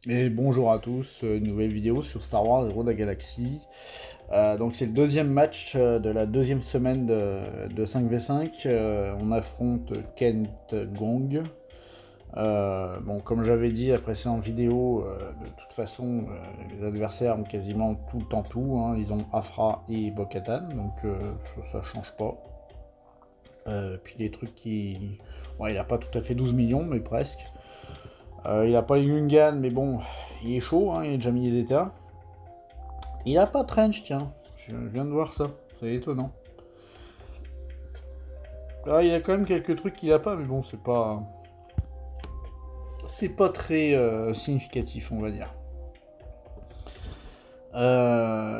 Et bonjour à tous, une nouvelle vidéo sur Star Wars Héros de la Galaxie. Donc c'est le deuxième match de la deuxième semaine de 5v5. On affronte Kent Gong. Bon, comme j'avais dit à la précédente vidéo, de toute façon, les adversaires ont quasiment tout le temps tout. Hein. Ils ont Afra et Bo-Katan, donc ça change pas. Puis des trucs qui... Ouais, il a pas tout à fait 12 millions, mais presque. Il a pas les Gungan, mais bon, il est chaud, hein, il a déjà mis les états. Il a pas Trench, tiens. Je viens de voir ça. C'est étonnant. Là, il y a quand même quelques trucs qu'il a pas, mais bon, c'est pas. C'est pas très significatif, on va dire.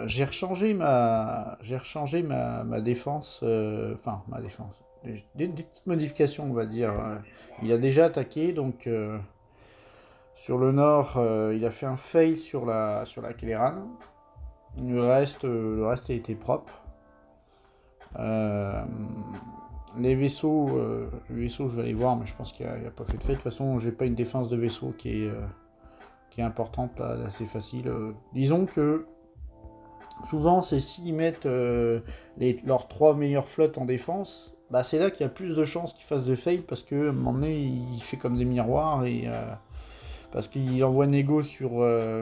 J'ai rechangé ma défense. Enfin, ma défense. Des petites modifications, on va dire. Il a déjà attaqué, donc. Sur le nord, il a fait un fail sur la Kelleran. Le reste a été propre. Euh, les vaisseaux, je vais aller voir, mais je pense qu'il n'a pas fait de fait. De toute façon, j'ai pas une défense de vaisseau qui est importante, là, assez facile. Disons que souvent, c'est s'ils mettent leurs trois meilleures flottes en défense, bah, c'est là qu'il y a plus de chances qu'ils fassent de fail, parce qu'à un moment donné, il fait comme des miroirs, et parce qu'il envoie Nego sur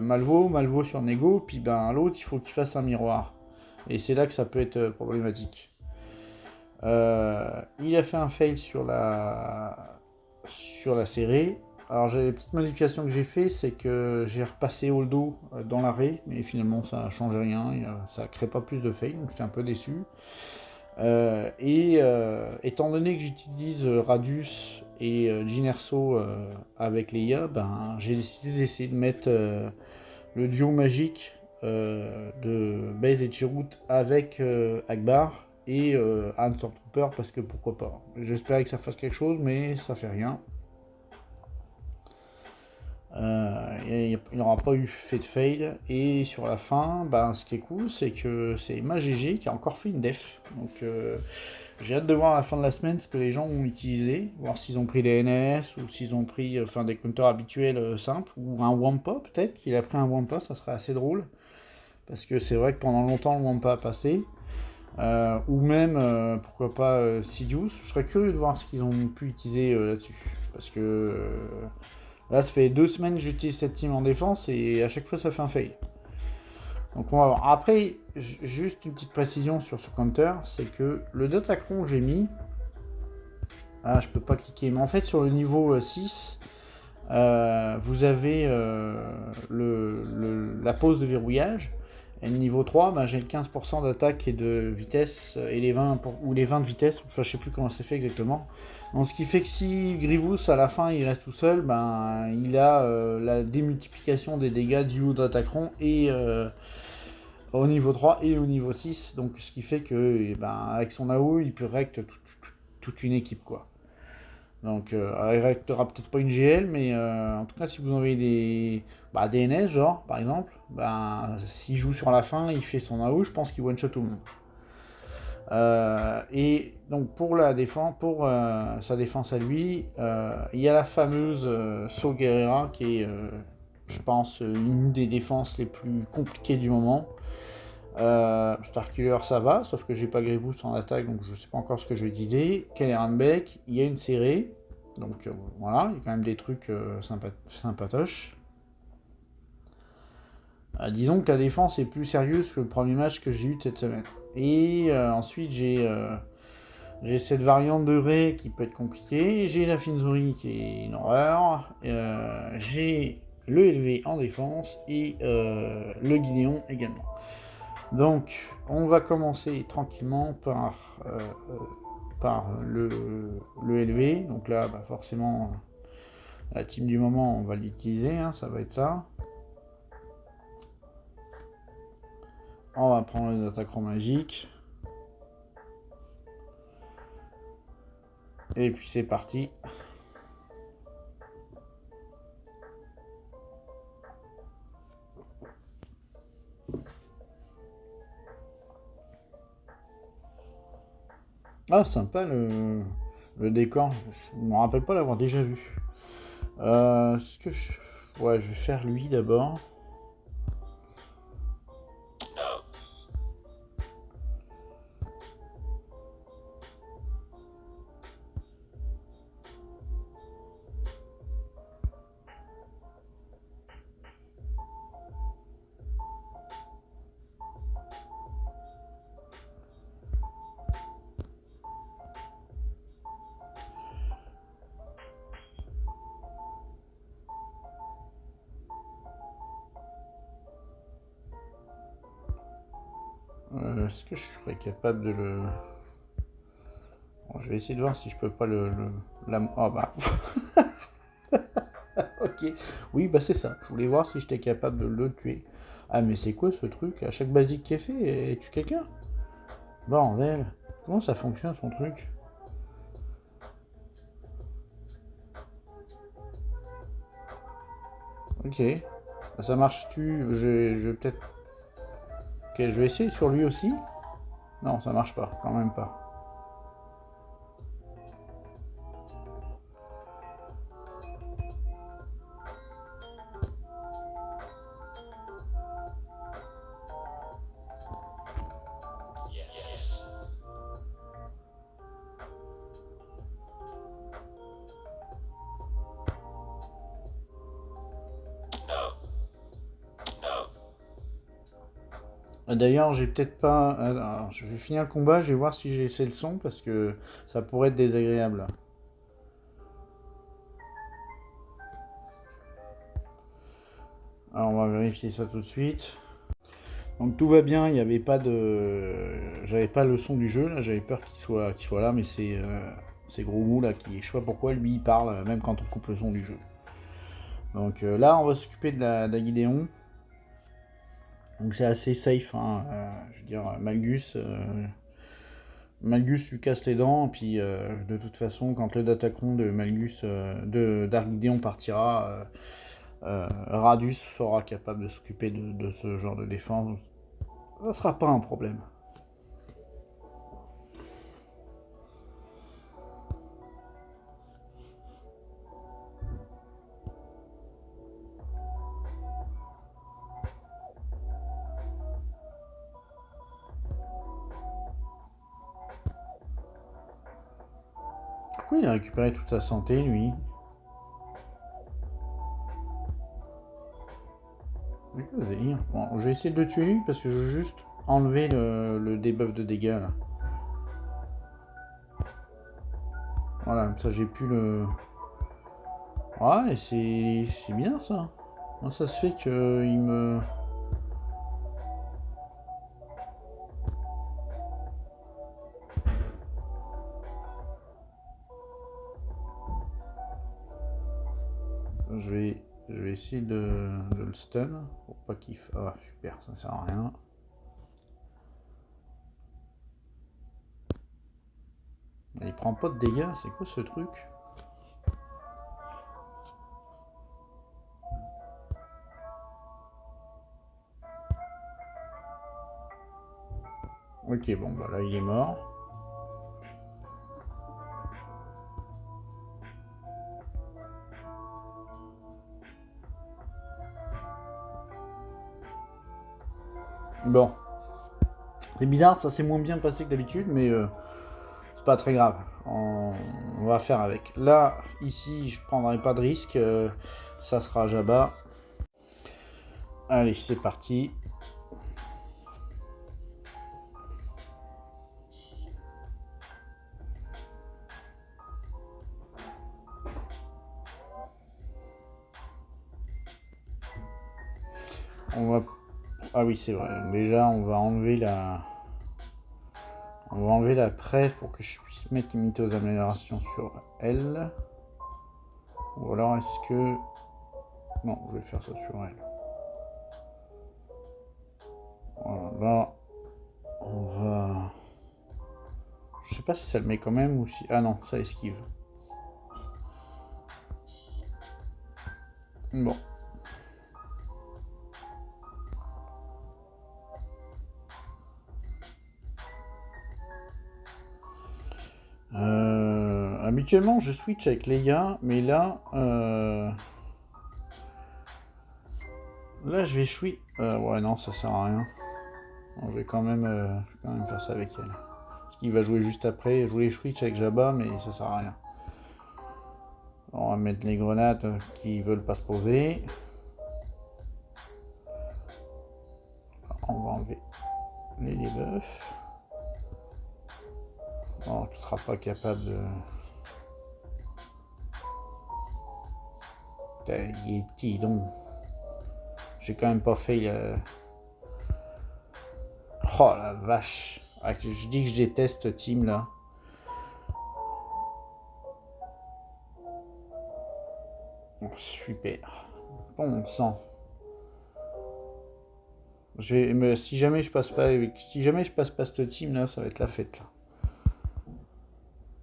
Malvo, Malvo sur Nego, puis ben, l'autre, il faut qu'il fasse un miroir. Et c'est là que ça peut être problématique. Il a fait un fail sur la série. Alors les petites modifications que j'ai fait, c'est que j'ai repassé Holdo dans l'arrêt, mais finalement ça ne change rien, ça ne crée pas plus de fail, donc je suis un peu déçu. Étant donné que j'utilise Radius et Jyn avec Leia, ben, j'ai décidé d'essayer de mettre le duo magique de Baze et Chirrut avec Akbar et Han Stormtrooper, parce que pourquoi pas. J'espérais que ça fasse quelque chose, mais ça fait rien. Il n'aura pas eu fait de fail. Et sur la fin, ben, ce qui est cool, c'est que c'est MaGG qui a encore fait une def. Donc j'ai hâte de voir à la fin de la semaine ce que les gens ont utilisé, voir s'ils ont pris des NS ou s'ils ont pris des counters habituels simples, ou un Wampa peut-être, qu'il a pris un Wampa, ça serait assez drôle. Parce que c'est vrai que pendant longtemps le Wampa a passé. Ou même, pourquoi pas, Sidious. Je serais curieux de voir ce qu'ils ont pu utiliser là-dessus. Parce que là, ça fait 2 semaines que j'utilise cette team en défense et à chaque fois ça fait un fail. Donc on va voir. Après, juste une petite précision sur ce counter, c'est que le Datacron que j'ai mis, ah, je peux pas cliquer, mais en fait sur le niveau 6, vous avez la pause de verrouillage. Et le niveau 3, bah, j'ai le 15% d'attaque et de vitesse, et les 20, ou les 20 de vitesse, enfin, je sais plus comment c'est fait exactement. Donc, ce qui fait que si Grievous à la fin il reste tout seul, ben, il a la démultiplication des dégâts du haut d'Attaqueron et au niveau 3 et au niveau 6. Donc ce qui fait que ben, avec son AO il peut rect toute une équipe quoi. Donc, il rectera peut-être pas une GL, mais en tout cas, si vous envoyez des NS, genre, par exemple, ben, s'il joue sur la fin, il fait son AO, je pense qu'il one-shot tout le monde. Et donc, pour sa défense à lui, il y a la fameuse So Guerrera, qui est, je pense, une des défenses les plus compliquées du moment. Starkiller ça va, sauf que j'ai pas Grievous en attaque, donc je sais pas encore ce que je vais utiliser. Kelleranbeck, il y a une serrée, donc voilà, il y a quand même des trucs sympatoches. Disons que la défense est plus sérieuse que le premier match que j'ai eu cette semaine. Et ensuite j'ai cette variante de Ray qui peut être compliquée, j'ai la Finzuri qui est une horreur, j'ai le LV en défense et le Gideon également. Donc, on va commencer tranquillement par le LV. Donc là, bah forcément, la team du moment, on va l'utiliser, hein, ça va être ça. On va prendre les attaquants magiques. Et puis c'est parti. Ah, sympa le décor. Je me rappelle pas l'avoir déjà vu. Ce que je Ouais, je vais faire lui d'abord. Est-ce que je serais capable de le... Bon, je vais essayer de voir si je peux pas Oh bah... Ok. Oui, bah c'est ça. Je voulais voir si j'étais capable de le tuer. Ah, mais c'est quoi ce truc? À chaque basique qui est fait, elle tue quelqu'un? Bordel. Comment ça fonctionne son truc? Ok. Bah, ça marche-tu? Je vais peut-être... Ok, je vais essayer sur lui aussi. Non, ça marche pas. Quand même pas. D'ailleurs, j'ai peut-être pas... Alors, je vais finir le combat, je vais voir si j'ai essayé le son, parce que ça pourrait être désagréable. Alors, on va vérifier ça tout de suite. Donc tout va bien, il n'y avait pas de... J'avais pas le son du jeu, là, j'avais peur qu'il soit là, mais c'est Gros Mou, là, qui... Je sais pas pourquoi, lui, il parle, même quand on coupe le son du jeu. Donc là, on va s'occuper de la Gideon. Donc c'est assez safe, hein. Je veux dire, Malgus lui casse les dents, et puis de toute façon, quand le Datacron de Malgus, de d'Argideon partira, Radius sera capable de s'occuper de ce genre de défense. Ça sera pas un problème. Pourquoi il a récupéré toute sa santé, lui? C'est quoi ce délire? Bon, je vais essayer de le tuer lui, parce que je veux juste enlever le debuff de dégâts, là. Voilà, comme ça j'ai plus le... Ouais, c'est bien, ça. Moi, ça se fait qu'il me... Je vais essayer de le stun pour pas qu'il... Ah, super, ça sert à rien. Il prend pas de dégâts, c'est quoi ce truc? Ok, bon, bah là, il est mort. Bon. C'est bizarre, ça s'est moins bien passé que d'habitude, mais c'est pas très grave. On va faire avec. Là, ici, je prendrai pas de risque. Ça sera Jabba. Allez, c'est parti. On va... Ah oui, c'est vrai. Déjà, on va enlever la... On va enlever la presse pour que je puisse mettre limité aux améliorations sur elle. Ou alors est-ce que... Non, je vais faire ça sur elle. Voilà, là, on va... Je sais pas si ça le met quand même ou si... Ah non, ça esquive. Bon. Habituellement, je switch avec Leia, mais là... Là, je vais chouiller. Ouais, non, ça sert à rien. Bon, je vais quand même faire ça avec elle. Parce qu'il va jouer juste après. Je voulais switch avec Jabba, mais ça sert à rien. On va mettre les grenades qui veulent pas se poser. On va enlever les debuffs. Oh, qui sera pas capable de... Il est petit, donc. J'ai quand même pas fait... Oh la vache. Ah, je dis que je déteste Team là. Oh, super. Bon sang. Si jamais je passe pas cette team là, ça va être la fête là.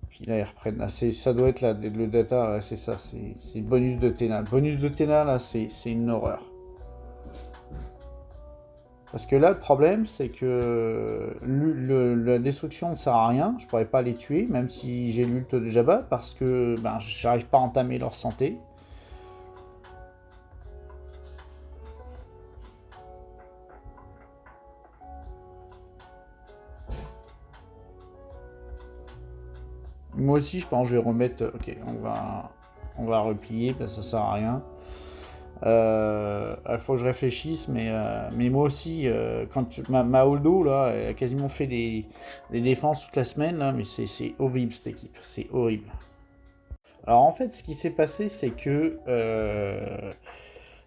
Puis là ils reprennent. Là, ça doit être là, le data, ouais, c'est ça, c'est bonus de Téna. Bonus de Téna là, c'est une horreur. Parce que là le problème c'est que la destruction ne sert à rien, je pourrais pas les tuer, même si j'ai l'ult de Jabba, parce que ben, j'arrive pas à entamer leur santé. Moi aussi je pense que je vais remettre. Ok, on va replier, parce que ça sert à rien. Il faut que je réfléchisse, mais moi aussi, ma Holdo, là, elle a quasiment fait des défenses toute la semaine, là, mais c'est horrible cette équipe, c'est horrible. Alors en fait, ce qui s'est passé, c'est que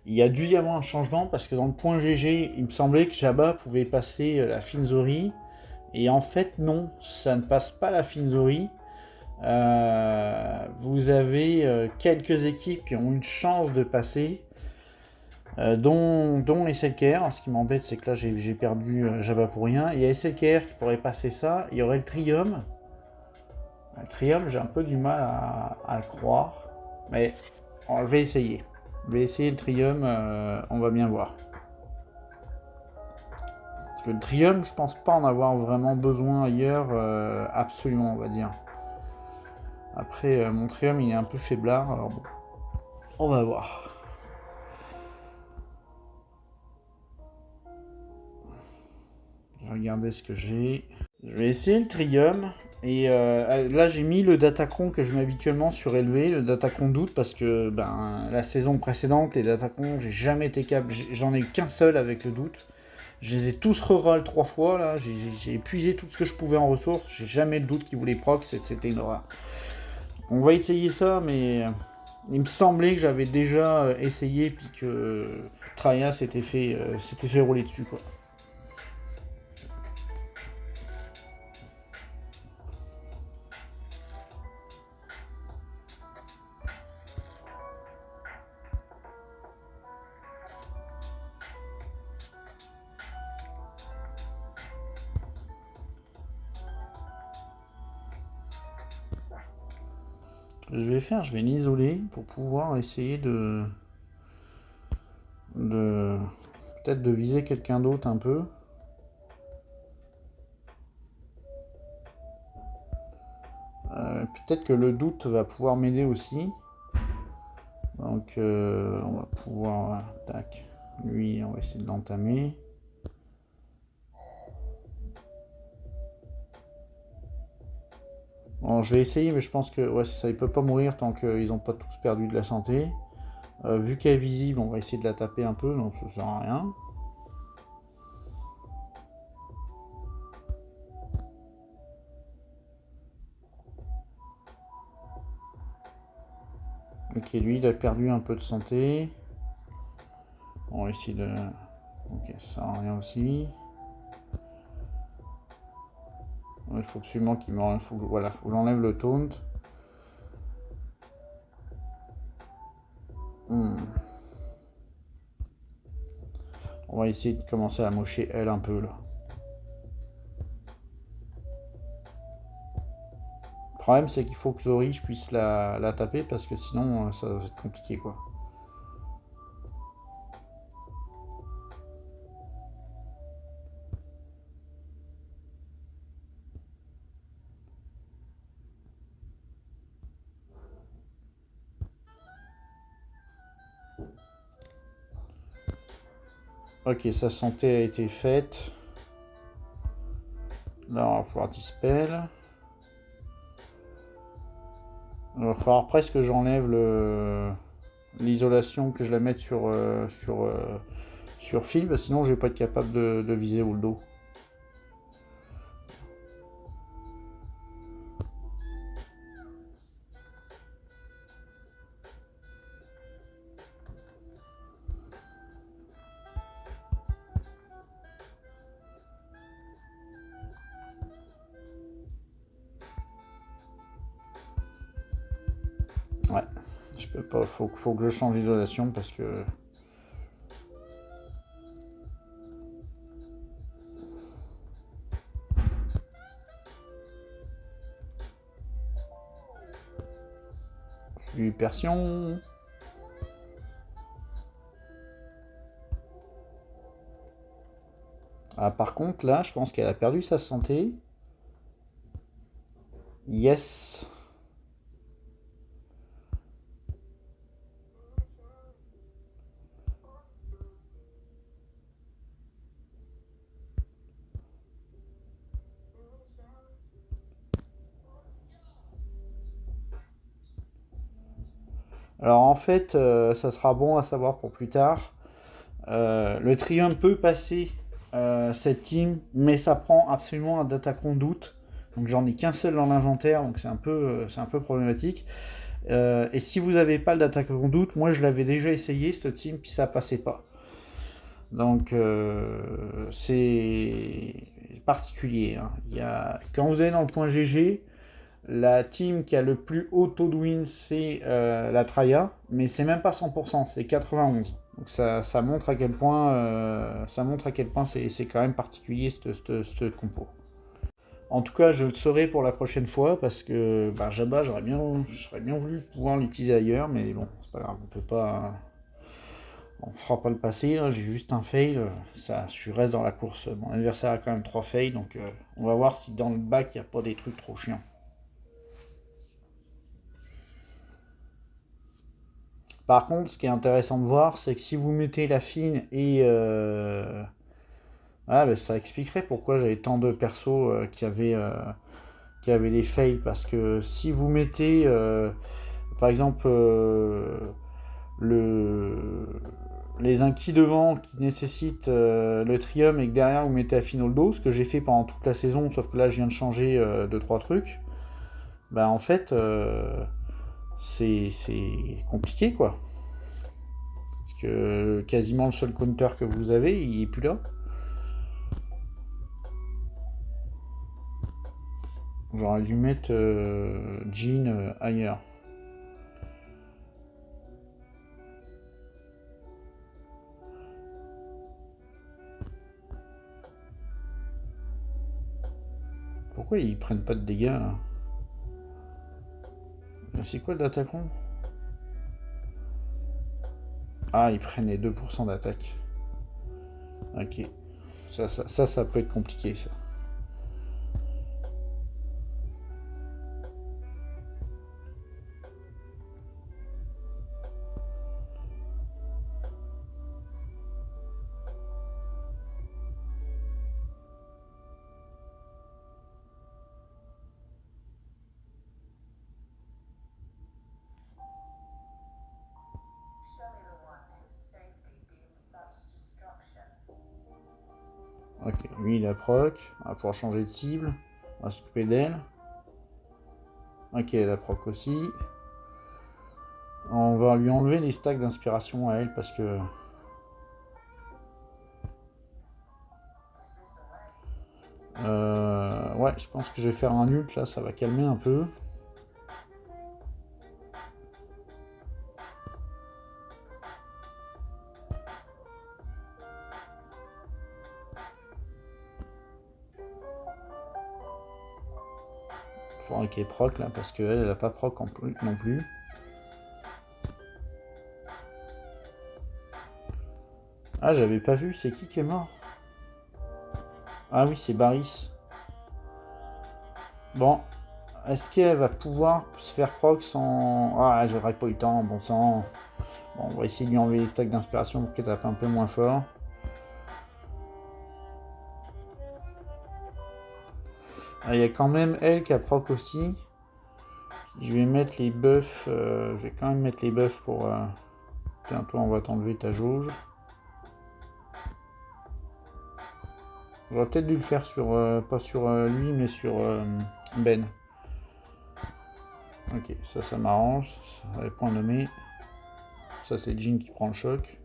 il y a dû y avoir un changement, parce que dans le point GG, il me semblait que Jabba pouvait passer la Finzori, et en fait non, ça ne passe pas la Finzori. Vous avez quelques équipes qui ont une chance de passer, dont SLKR. Ce qui m'embête, c'est que là j'ai perdu Jabba pour rien. Il y a SLKR qui pourrait passer ça. Il y aurait le Trium. Le Trium, j'ai un peu du mal à le croire. Mais on va essayer. On va essayer le Trium, on va bien voir. Parce que le Trium, je pense pas en avoir vraiment besoin ailleurs, absolument, on va dire. Après, mon Trium, il est un peu faiblard, alors bon, on va voir. Je vais regarder ce que j'ai. Je vais essayer le Trium. Et là, j'ai mis le Datacron que je mets habituellement surélevé, le Datacron d'août, parce que ben, la saison précédente, les Datacrons, j'ai jamais été capable. J'en ai eu qu'un seul avec le doute. Je les ai tous reroll 3 fois, là. J'ai épuisé tout ce que je pouvais en ressources. J'ai jamais de doute qui voulait proc, c'était une horreur. On va essayer ça, mais il me semblait que j'avais déjà essayé, puis que Traya s'était fait rouler dessus, quoi. Je vais l'isoler pour pouvoir essayer de peut-être de viser quelqu'un d'autre un peu. Peut-être que le doute va pouvoir m'aider aussi. Donc on va pouvoir... Tac. Lui, on va essayer de l'entamer. Bon, je vais essayer, mais je pense que ouais, ça, il peut pas mourir tant qu'ils n'ont pas tous perdu de la santé. Vu qu'elle est visible, on va essayer de la taper un peu, donc ça sert à rien. Ok, lui, il a perdu un peu de santé. On va essayer de... Ok, ça sert à rien aussi. Il faut absolument qu'il me... Voilà, faut que j'enlève le taunt. On va essayer de commencer à mocher elle un peu là. Le problème c'est qu'il faut que Zori je puisse la taper parce que sinon ça va être compliqué quoi. Ok, sa santé a été faite. Là, on va pouvoir dispel. Il va falloir presque que j'enlève l'isolation, que je la mette sur fil, parce que sinon je vais pas être capable de viser au dos. Ouais, je peux pas, faut que je change l'isolation parce que... Dispersion. Ah, par contre, là, je pense qu'elle a perdu sa santé. Yes. Alors en fait, ça sera bon à savoir pour plus tard. Le Triumph peut passer cette team, mais ça prend absolument un data conduit. Donc j'en ai qu'un seul dans l'inventaire, donc c'est un peu problématique. Et si vous n'avez pas le data conduit, moi je l'avais déjà essayé cette team, puis ça passait pas. Donc c'est particulier. Hein. Quand vous allez dans le point GG, la team qui a le plus haut taux de win, c'est la Traya, mais c'est même pas 100%, c'est 91. Donc ça montre à quel point, c'est quand même particulier cette compo. En tout cas, je le saurai pour la prochaine fois parce que Jabba, j'aurais bien voulu pouvoir l'utiliser ailleurs, mais bon, c'est pas grave, on fera pas le passé. Là, j'ai juste un fail, je reste dans la course. Mon adversaire a quand même 3 fails, donc on va voir si dans le bac il n'y a pas des trucs trop chiants. Par contre, ce qui est intéressant de voir, c'est que si vous mettez la fine et... ça expliquerait pourquoi j'avais tant de persos qui avaient des fails. Parce que si vous mettez, par exemple, les inquis devant qui nécessitent le trium et que derrière vous mettez Affino le dos, ce que j'ai fait pendant toute la saison, sauf que là je viens de changer 2-3 trucs, en fait, c'est compliqué quoi. Parce que quasiment le seul counter que vous avez, il est plus là. J'aurais dû mettre Jean ailleurs. Pourquoi ils prennent pas de dégâts là? C'est quoi l'attaquant? Ah, ils prennent les 2% d'attaque. Ok. Ça peut être compliqué ça. Ok, lui il a proc. On va pouvoir changer de cible. On va s'occuper d'elle. Ok, elle a proc aussi. On va lui enlever les stacks d'inspiration à elle parce que... ouais, je pense que je vais faire un ult là, ça va calmer un peu. Faudra qu'elle proc là parce qu'elle elle a pas proc non plus. Ah, j'avais pas vu, c'est qui est mort? Ah oui, c'est Baris. Bon, est-ce qu'elle va pouvoir se faire proc sans... Ah, j'aurais pas eu le temps, bon sang. Bon, on va essayer de lui enlever les stacks d'inspiration pour qu'elle tape un peu moins fort. Ah, il y a quand même elle qui a proc aussi. Je vais mettre les buffs. Je vais quand même mettre les buffs pour... Tiens, toi, on va t'enlever ta jauge. J'aurais peut-être dû le faire sur... pas sur lui, mais sur Ben. Ok, ça m'arrange. Ça, point nommé. Ça, c'est Jin qui prend le choc.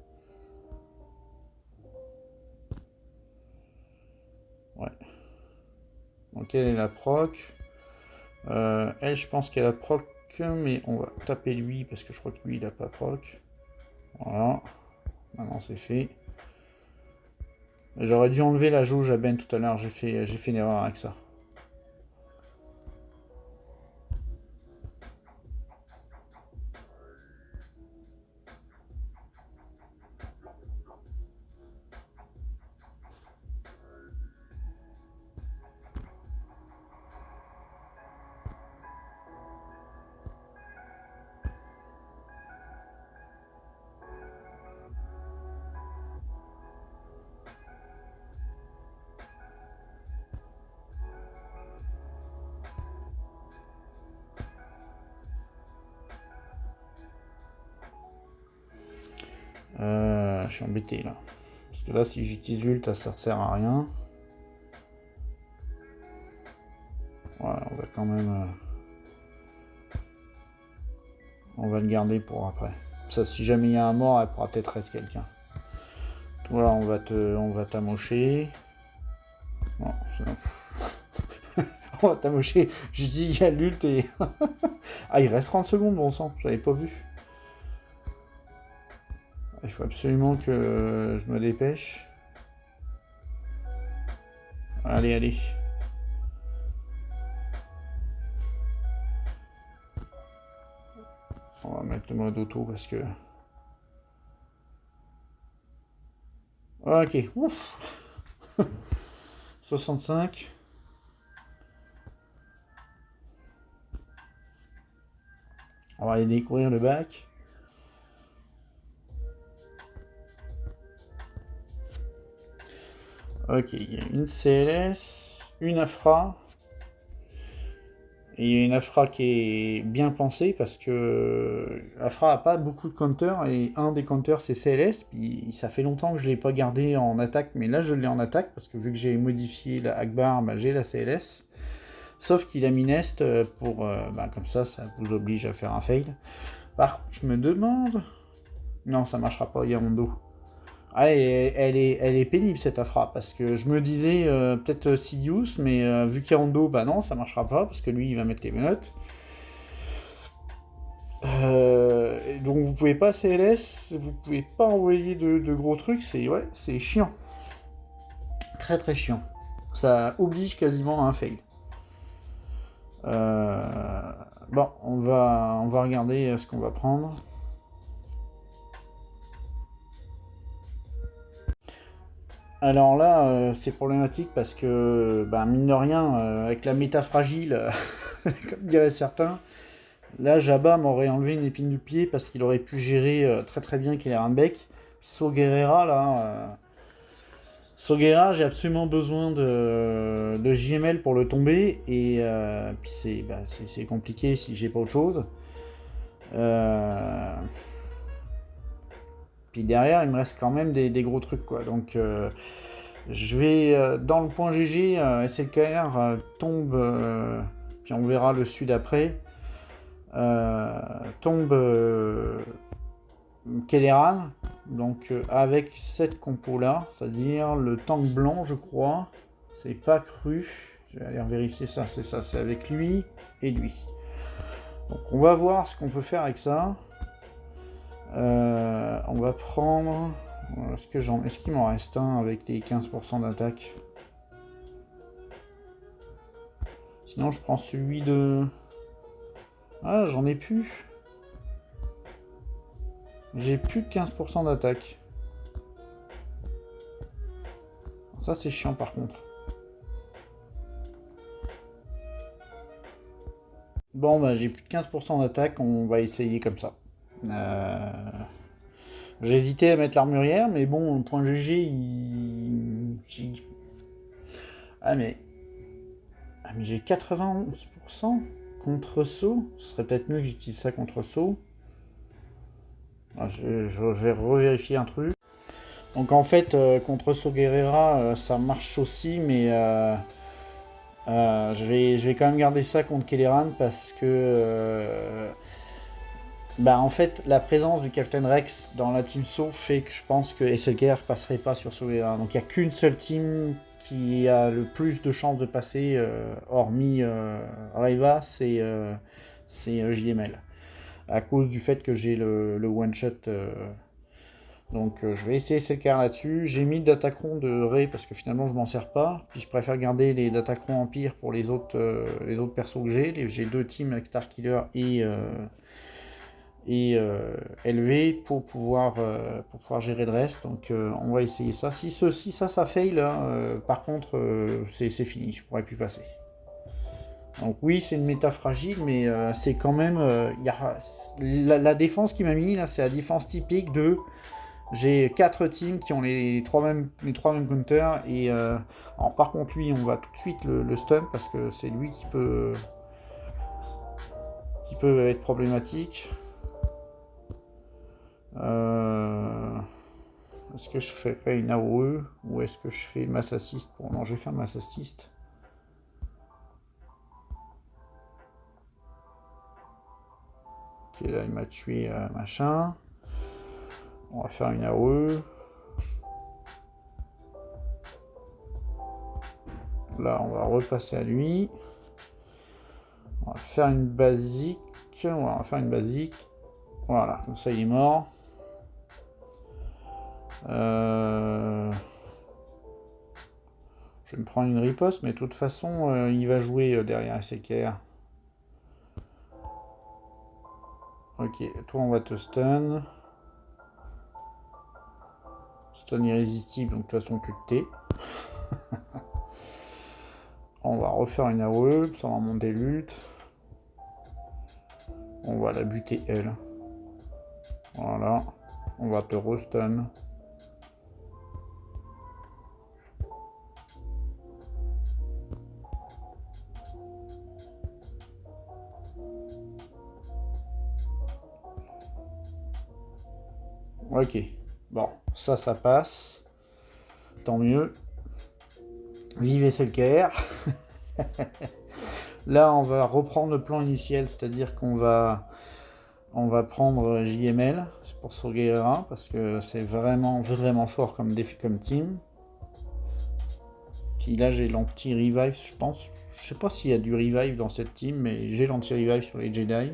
Ouais. Donc elle est la proc. Elle, je pense qu'elle a proc, mais on va taper lui parce que je crois que lui, il a pas proc. Voilà. Maintenant, c'est fait. J'aurais dû enlever la jauge à Ben tout à l'heure. J'ai fait une erreur avec ça. Je suis embêté là. Parce que là, si j'utilise Ult, ça sert à rien. Voilà, on va quand même... on va le garder pour après. Ça, si jamais il y a un mort, elle pourra peut-être rester quelqu'un. Voilà, on va t'amocher. Bon, on va t'amocher. Je dis, il y a l'ult et... ah, il reste 30 secondes, bon sang, j'avais pas vu. Il faut absolument que je me dépêche. Allez, allez. On va mettre le mode auto parce que... Ok, ouf. 65. On va aller découvrir le bac. Ok, il y a une CLS, une Afra. Et il y a une Afra qui est bien pensée parce que Afra a pas beaucoup de counters et un des counters c'est CLS. Puis ça fait longtemps que je ne l'ai pas gardé en attaque, mais là je l'ai en attaque parce que vu que j'ai modifié la Akbar, bah, j'ai la CLS. Sauf qu'il a mis Nest pour... bah, comme ça vous oblige à faire un fail. Par contre, je me demande... Non, ça marchera pas, il y a mon dos. Ah, elle est pénible cette Afra, parce que je me disais peut-être Sidious, mais vu qu'il y a Ando, bah non, ça marchera pas, parce que lui il va mettre les menottes. Donc vous pouvez pas CLS, vous pouvez pas envoyer de gros trucs, c'est chiant. Très très chiant. Ça oblige quasiment à un fail. Bon, on va regarder ce qu'on va prendre. Alors là, c'est problématique parce que, bah, mine de rien, avec la méta fragile, comme diraient certains, là, Jabba m'aurait enlevé une épine du pied parce qu'il aurait pu gérer très très bien Keller Bec. Soguerera, là, Soguera, j'ai absolument besoin de JML pour le tomber et puis c'est compliqué si j'ai pas autre chose. Puis derrière, il me reste quand même des gros trucs, quoi. Donc, je vais dans le point GG, SLKR tombe, puis on verra le sud après. Tombe Kelleran, donc avec cette compo là, c'est-à-dire le tank blanc, je crois. C'est pas cru. Je vais aller vérifier ça, c'est avec lui et lui. Donc on va voir ce qu'on peut faire avec ça. On va prendre. Est-ce qu'il m'en reste un avec les 15% d'attaque? Sinon, je prends celui de. Ah, j'en ai plus. J'ai plus de 15% d'attaque. Ça, c'est chiant par contre. Bon, bah, j'ai plus de 15% d'attaque. On va essayer comme ça. J'ai hésité à mettre l'armurière, mais bon, point GG, il. Ah, mais. Ah, mais j'ai 91% contre saut. Ce serait peut-être mieux que j'utilise ça contre saut. Ah, je vais revérifier un truc. Donc en fait, contre saut Guerrera, ça marche aussi, mais je vais quand même garder ça contre Kelleran parce que en fait, la présence du Captain Rex dans la team Saut fait que je pense que SLKR passerait pas sur Saut Guerrera. Donc il n'y a qu'une seule team qui a le plus de chances de passer, hormis Raiva, c'est JML. À cause du fait que j'ai le one-shot. Donc je vais essayer SLKR là-dessus. J'ai mis le Datacron de Ray parce que finalement je m'en sers pas. Puis je préfère garder les Datacron Empire pour les autres persos que j'ai. J'ai 2 teams avec Starkiller et LV pour pouvoir gérer le reste. Donc on va essayer ça. Si ça fail, hein, par contre c'est fini, je pourrais plus passer. Donc oui, c'est une méta fragile, mais c'est quand même... la défense qui m'a mis là, c'est la défense typique de... J'ai 4 teams qui ont les 3 mêmes counters, et alors par contre lui, on va tout de suite le stun, parce que c'est lui qui peut être problématique. Est-ce que je ferais une AOE ou est-ce que je fais mass assist pour... Non, je vais faire mass assist. Ok, là il m'a tué machin. On va faire une AOE. Là on va repasser à lui. On va faire une basique. Voilà, comme ça il est mort. Je vais me prendre une riposte, mais de toute façon, il va jouer derrière SKR. Ok, toi on va te stun. Stun irrésistible, donc de toute façon tu te tais. On va refaire une AOE, ça va monter lutte. On va la buter elle. Voilà. On va te restun. Ok. Bon, ça passe. Tant mieux. Vive SLKR. Là, on va reprendre le plan initial, c'est-à-dire qu'on va prendre JML pour Guerrera, parce que c'est vraiment fort comme défi, comme team. Puis là, j'ai l'anti-revive, je pense. Je sais pas s'il y a du revive dans cette team, mais j'ai l'anti-revive sur les Jedi.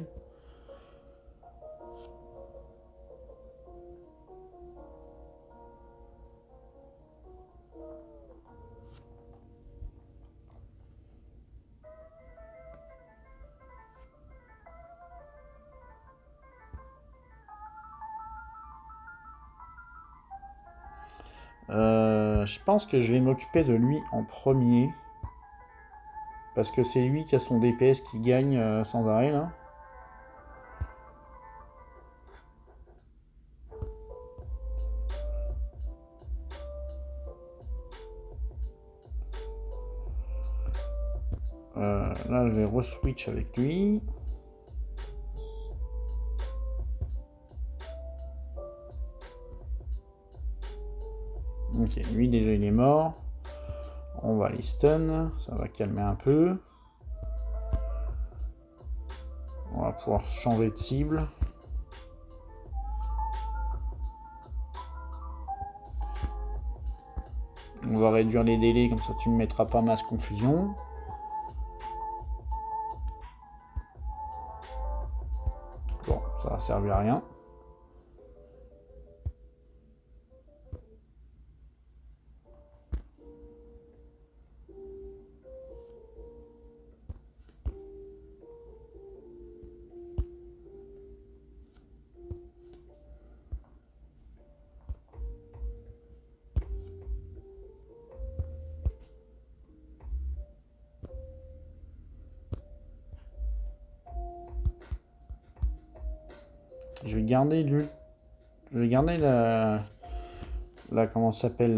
Je pense que je vais m'occuper de lui en premier. Parce que c'est lui qui a son DPS qui gagne sans arrêt là. Là je vais re-switch avec lui. Ok, lui déjà il est mort. On va les stun, ça va calmer un peu. On va pouvoir changer de cible. On va réduire les délais, comme ça tu ne mettras pas masse confusion. Bon, ça va servir à rien. Je vais garder la comment ça s'appelle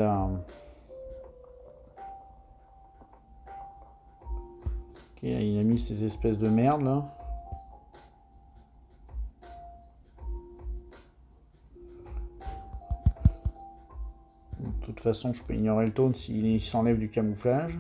là, il a mis ces espèces de merde là. De toute façon, je peux ignorer le taunt s'il s'enlève du camouflage.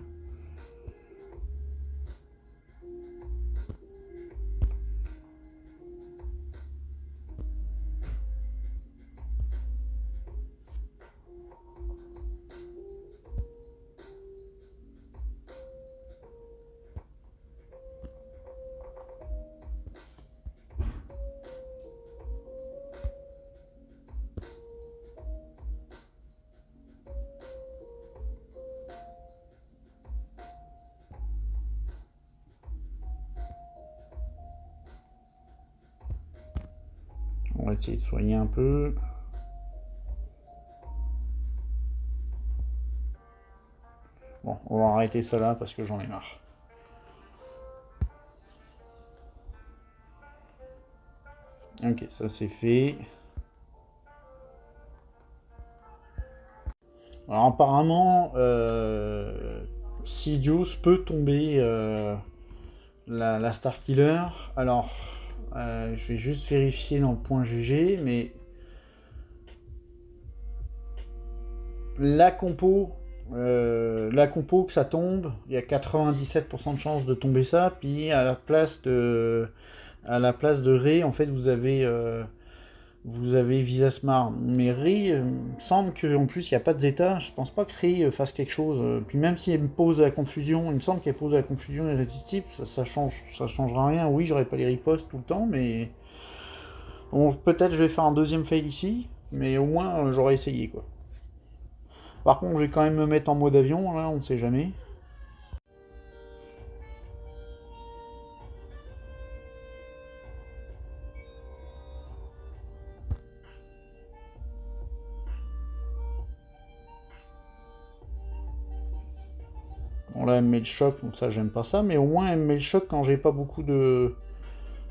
On va essayer de soigner un peu. Bon, on va arrêter ça là parce que j'en ai marre. Ok, ça c'est fait. Alors apparemment, Sidious peut tomber la Star Killer. Alors, je vais juste vérifier dans le point GG, mais la compo que ça tombe, il y a 97% de chances de tomber ça, puis à la place de Rey, en fait, vous avez Visasmar. Mais Rey, il me semble qu'en plus, il n'y a pas de Zeta. Je pense pas que Rey fasse quelque chose. Puis même si elle me pose la confusion, il me semble qu'elle pose la confusion irrésistible. Ça changera rien. Oui, j'aurais pas les ripostes tout le temps, mais... Bon, peut-être je vais faire un deuxième fail ici, mais au moins, j'aurais essayé, quoi. Par contre, je vais quand même me mettre en mode avion, là, on ne sait jamais. Bon, là, elle me met le choc, donc ça, j'aime pas ça, mais au moins, elle me met le choc quand j'ai pas beaucoup de...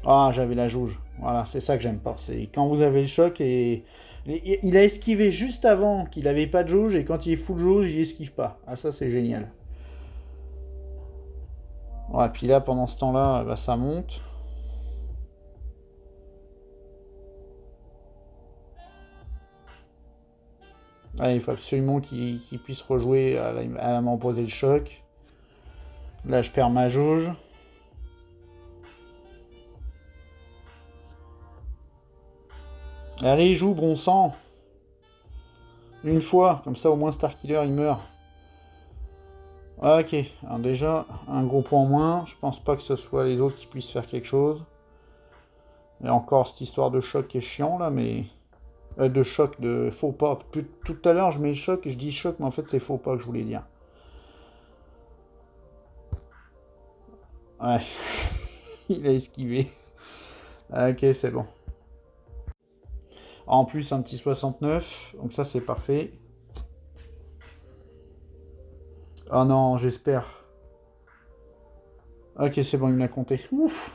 Ah, j'avais la jauge. Voilà, c'est ça que j'aime pas. C'est quand vous avez le choc et... Il a esquivé juste avant qu'il avait pas de jauge, et quand il est full jauge, il esquive pas. Ah, ça, c'est génial. Ouais, puis là, pendant ce temps-là, bah, ça monte. Ah, il faut absolument qu'il puisse rejouer à m'emposer le choc. Là, je perds ma jauge. Allez, joue, bon sang. Une fois, comme ça, au moins Starkiller, il meurt. Ok, alors déjà, un gros point en moins. Je pense pas que ce soit les autres qui puissent faire quelque chose. Et encore cette histoire de choc qui est chiant, là, mais... de choc, de faux pas. Tout à l'heure, je mets choc et je dis choc, mais en fait, c'est faux pas que je voulais dire. Ouais, il a esquivé. Ok, c'est bon. En plus, un petit 69, donc ça, c'est parfait. Oh non, j'espère. Ok, c'est bon, il me l'a compté. Ouf.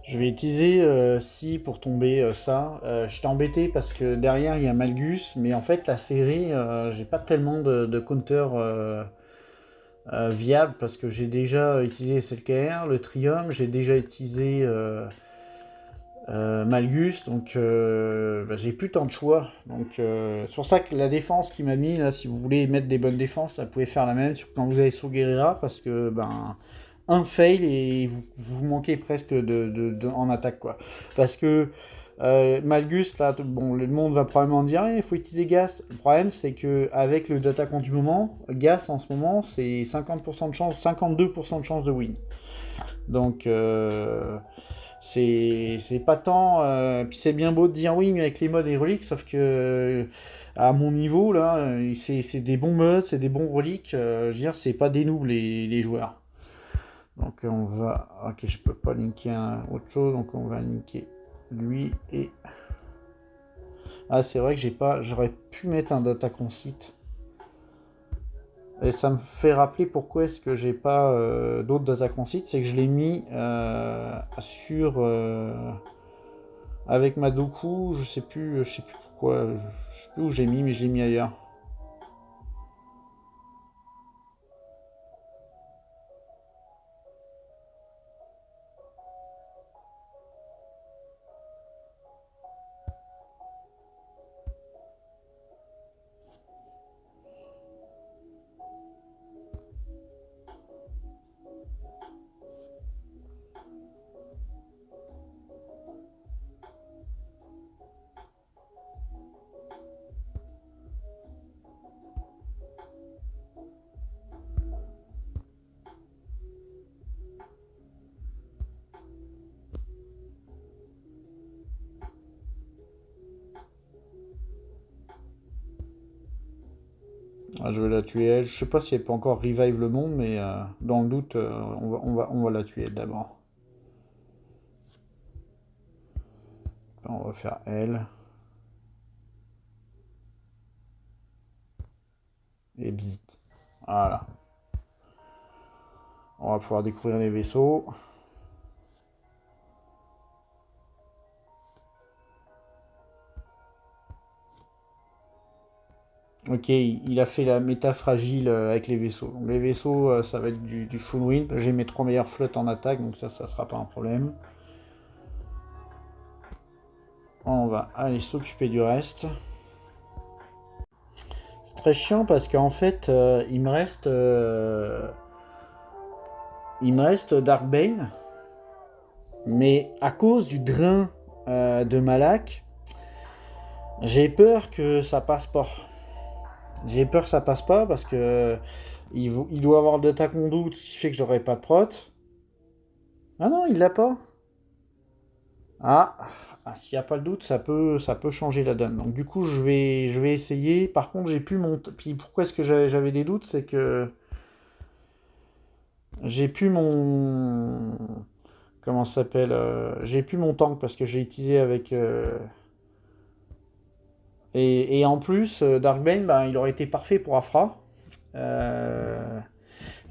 Je vais utiliser si pour tomber ça. Je t'ai embêté parce que derrière il y a Malgus, mais en fait la série, j'ai pas tellement de counter viable parce que j'ai déjà utilisé SLKR, le Trium, j'ai déjà utilisé Malgus, donc bah, j'ai plus tant de choix. Donc c'est pour ça que la défense qui m'a mis là, si vous voulez mettre des bonnes défenses, là, vous pouvez faire la même quand vous avez sur Guerrera parce que ben un fail et vous manquez presque en attaque quoi. Parce que Malgus là, bon le monde va probablement dire il faut utiliser Gas. Le problème c'est que avec le attaquant du moment, Gas en ce moment c'est 50% de chance, 52% de chance de win. Donc c'est pas tant. Puis c'est bien beau de dire oui, mais avec les modes et reliques, sauf que à mon niveau, là, c'est des bons modes, c'est des bons reliques. Je veux dire, c'est pas des noobs les joueurs. Donc on va. Ok, je peux pas linker autre chose, donc on va linker lui et. Ah, c'est vrai que j'ai pas. J'aurais pu mettre un datacon site. Et ça me fait rappeler pourquoi est-ce que j'ai pas d'autres datacon sites, c'est que je l'ai mis sur avec ma Doku, je sais plus pourquoi, je sais plus où j'ai mis, mais je l'ai mis ailleurs. Ah, je vais la tuer elle. Je sais pas si elle peut encore revive le monde, mais dans le doute, on va la tuer elle d'abord. On va faire elle. Et bzz. Voilà. On va pouvoir découvrir les vaisseaux. Ok, il a fait la méta fragile avec les vaisseaux. Donc les vaisseaux, ça va être du full win. J'ai mes 3 meilleures flottes en attaque, donc ça sera pas un problème. On va aller s'occuper du reste. C'est très chiant parce qu'en fait, il me reste Darkbane, mais à cause du drain de Malak, j'ai peur que ça passe pas. J'ai peur que ça passe pas parce que il doit avoir de ta conduite, ce qui fait que j'aurai pas de prot. Ah non, il l'a pas. Ah, s'il n'y a pas le doute, ça peut changer la donne. Donc du coup, je vais essayer. Par contre, j'ai plus mon. Puis pourquoi est-ce que j'avais des doutes, c'est que j'ai plus mon. Comment ça s'appelle J'ai plus mon tank parce que j'ai utilisé avec. Et en plus, Darkbane, ben, il aurait été parfait pour Afra. Euh,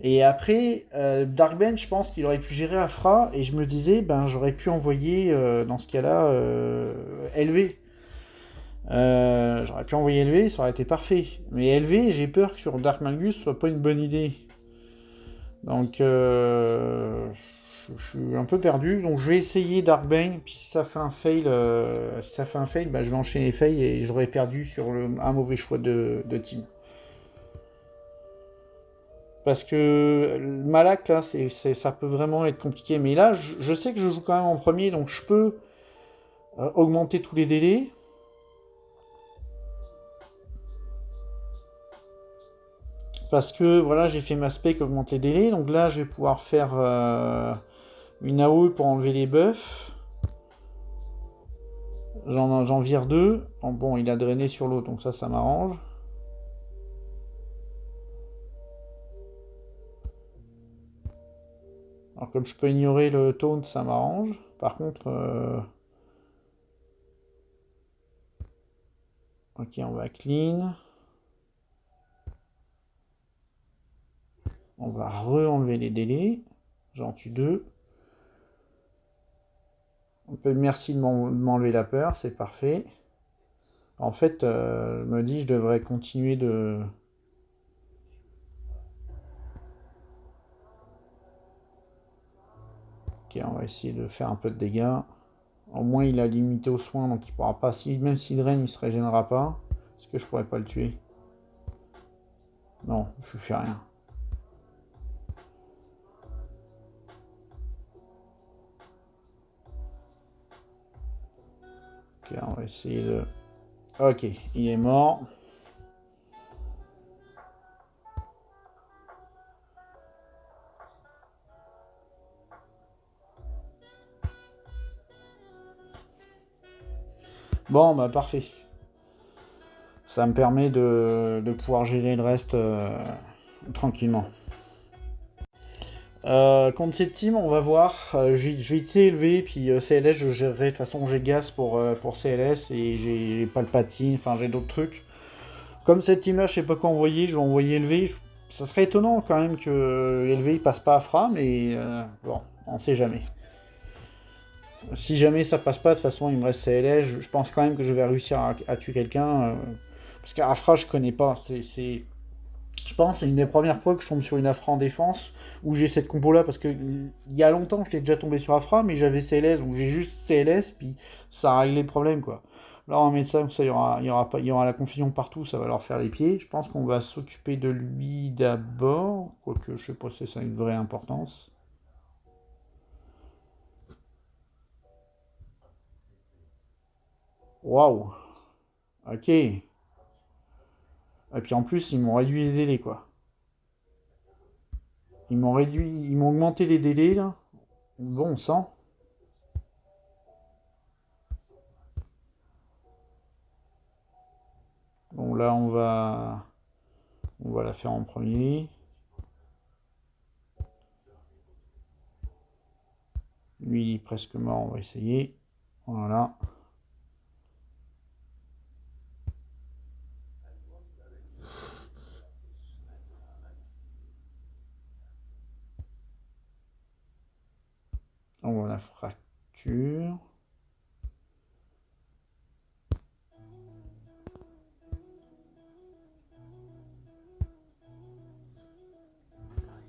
Et après, Darkbench, je pense qu'il aurait pu gérer Afra, et je me disais, ben j'aurais pu envoyer, dans ce cas-là, LV. J'aurais pu envoyer LV, ça aurait été parfait. Mais LV, j'ai peur que sur Dark Malgus, ce soit pas une bonne idée. Donc, je suis un peu perdu. Donc, je vais essayer Darkbane, puis si ça fait un fail, ben, je vais enchaîner les fails, et j'aurais perdu sur un mauvais choix de team. Parce que le Malak, là, ça peut vraiment être compliqué. Mais là, je sais que je joue quand même en premier, donc je peux augmenter tous les délais. Parce que voilà, j'ai fait ma spec augmente les délais. Donc là, je vais pouvoir faire une AOE pour enlever les buffs. J'en vire deux. Bon, il a drainé sur l'autre, donc ça m'arrange. Alors comme je peux ignorer le taunt, ça m'arrange. Par contre, ok, on va clean. On va re-enlever les délais. J'en tue deux. On peut merci de m'enlever la peur, c'est parfait. En fait, je me dis je devrais continuer de. Ok, on va essayer de faire un peu de dégâts. Au moins il a limité aux soins, donc il pourra pas. Même s'il draine, il se régénérera pas. Est-ce que je pourrais pas le tuer? Non, je fais rien. Ok, on va essayer de. Ok, il est mort. Bon, bah parfait. Ça me permet de pouvoir gérer le reste tranquillement. Contre cette team, on va voir. Je vais utiliser élevé, puis CLS, je gérerai. De toute façon, j'ai Gas pour CLS et j'ai Palpatine, enfin j'ai d'autres trucs. Comme cette team-là, je sais pas quoi envoyer, je vais envoyer élevé. Ça serait étonnant quand même que élevé il passe pas à Fra, mais bon, on sait jamais. Si jamais ça passe pas, de toute façon, il me reste CLS. Je pense quand même que je vais réussir à tuer quelqu'un. Parce qu'Afra, je connais pas. Je pense que c'est une des premières fois que je tombe sur une Afra en défense où j'ai cette compo là parce que il y a longtemps j'étais déjà tombé sur Afra mais j'avais CLS donc j'ai juste CLS puis ça a réglé le problème quoi. Là on met ça, il y aura la confusion partout, ça va leur faire les pieds. Je pense qu'on va s'occuper de lui d'abord, quoique je sais pas si ça a une vraie importance. Waouh, ok. Et puis en plus ils m'ont réduit les délais quoi. Ils m'ont augmenté les délais là. Bon sang. Bon là On va la faire en premier. Lui, il est presque mort, on va essayer. Voilà. On voit la fracture.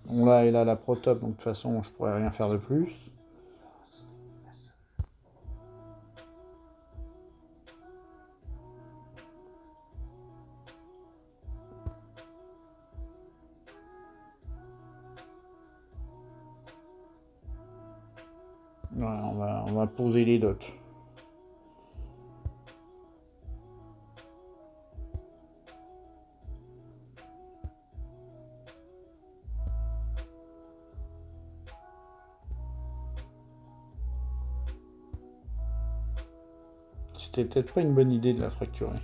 Bon, là, il a la protope, donc de toute façon, je pourrais rien faire de plus. Voilà, on va poser les dots. C'était peut-être pas une bonne idée de la fracturer.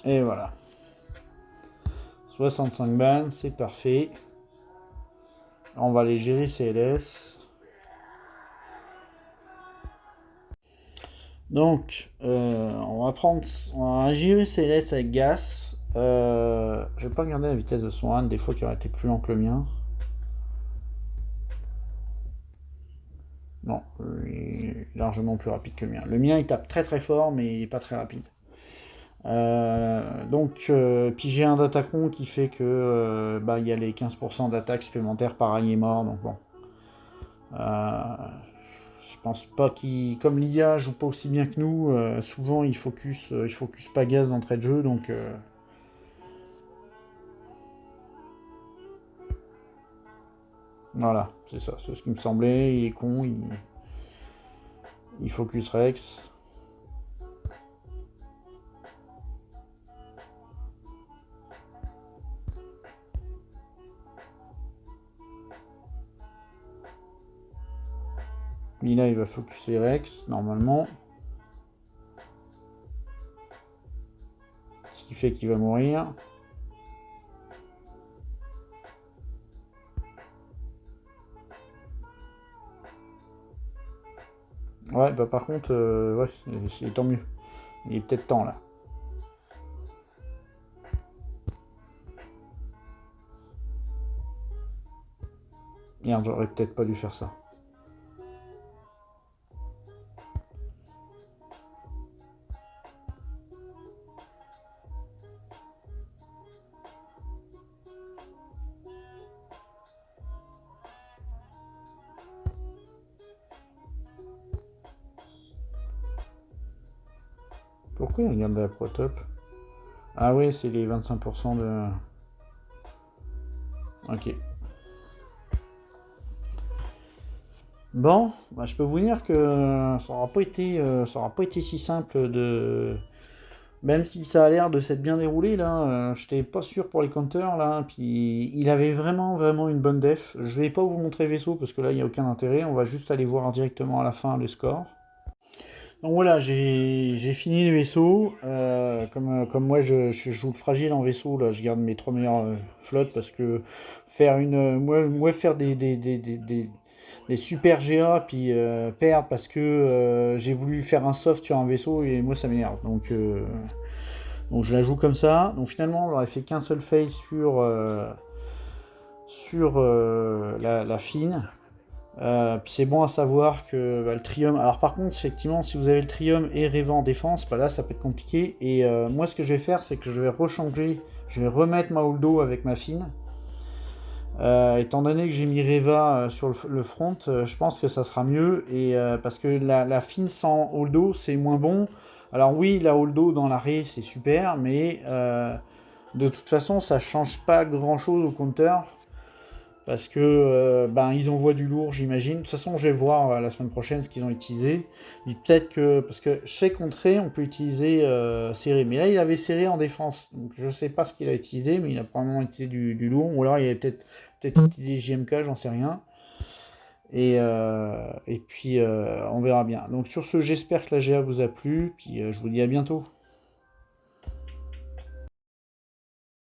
Et voilà. 65 bandes, c'est parfait. On va aller gérer CLS. Donc, on va gérer CLS avec GAS. Je vais pas regarder la vitesse de son âne, des fois qui aurait été plus lent que le mien. Non, il est largement plus rapide que le mien. Le mien, il tape très très fort, mais il est pas très rapide. Puis j'ai un datacron qui fait que il y a les 15% d'attaque supplémentaire par allié mort, donc bon. Je pense pas qu'il. Comme l'IA joue pas aussi bien que nous, souvent il focus pas gaz d'entrée de jeu, donc. Voilà, c'est ça, c'est ce qui me semblait, il est con, il focus Rex. Là, il va focuser Rex, normalement. Ce qui fait qu'il va mourir. Ouais, bah par contre, ouais, c'est tant mieux. Il est peut-être temps, là. Merde, j'aurais peut-être pas dû faire ça. Pourquoi il regarde la protope? Ah ouais, c'est les 25% de... Ok. Bon, bah, je peux vous dire que ça aura pas été si simple de... Même si ça a l'air de s'être bien déroulé, là, j'étais pas sûr pour les counters, là, puis il avait vraiment, vraiment une bonne def. Je vais pas vous montrer vaisseau, parce que là, il n'y a aucun intérêt, on va juste aller voir directement à la fin le score. Donc voilà, j'ai fini les vaisseaux. Comme moi je joue le fragile en vaisseau, là, je garde mes 3 meilleures flottes parce que faire moi faire des super GA puis perdre parce que j'ai voulu faire un soft sur un vaisseau et moi ça m'énerve. Donc je la joue comme ça. Donc finalement j'aurais fait qu'un seul fail sur la fine. Puis c'est bon à savoir que le Trium. Alors par contre, effectivement, si vous avez le Trium et Reva en défense, là ça peut être compliqué. Et moi, ce que je vais faire, c'est que je vais rechanger, je vais remettre ma Holdo avec ma fine. Étant donné que j'ai mis Reva sur le front, je pense que ça sera mieux. Et parce que la fine sans Holdo, c'est moins bon. Alors oui, la holdo dans l'arrêt, c'est super, mais de toute façon, ça change pas grand-chose au compteur. Parce que ils envoient du lourd, j'imagine. De toute façon, je vais voir la semaine prochaine ce qu'ils ont utilisé. Mais peut-être que, parce que chez Contré, on peut utiliser serré. Mais là, il avait serré en défense. Donc je sais pas ce qu'il a utilisé, mais il a probablement utilisé du lourd. Ou alors il avait peut-être utilisé JMK, j'en sais rien. Et puis on verra bien. Donc sur ce, j'espère que la GA vous a plu. Puis je vous dis à bientôt.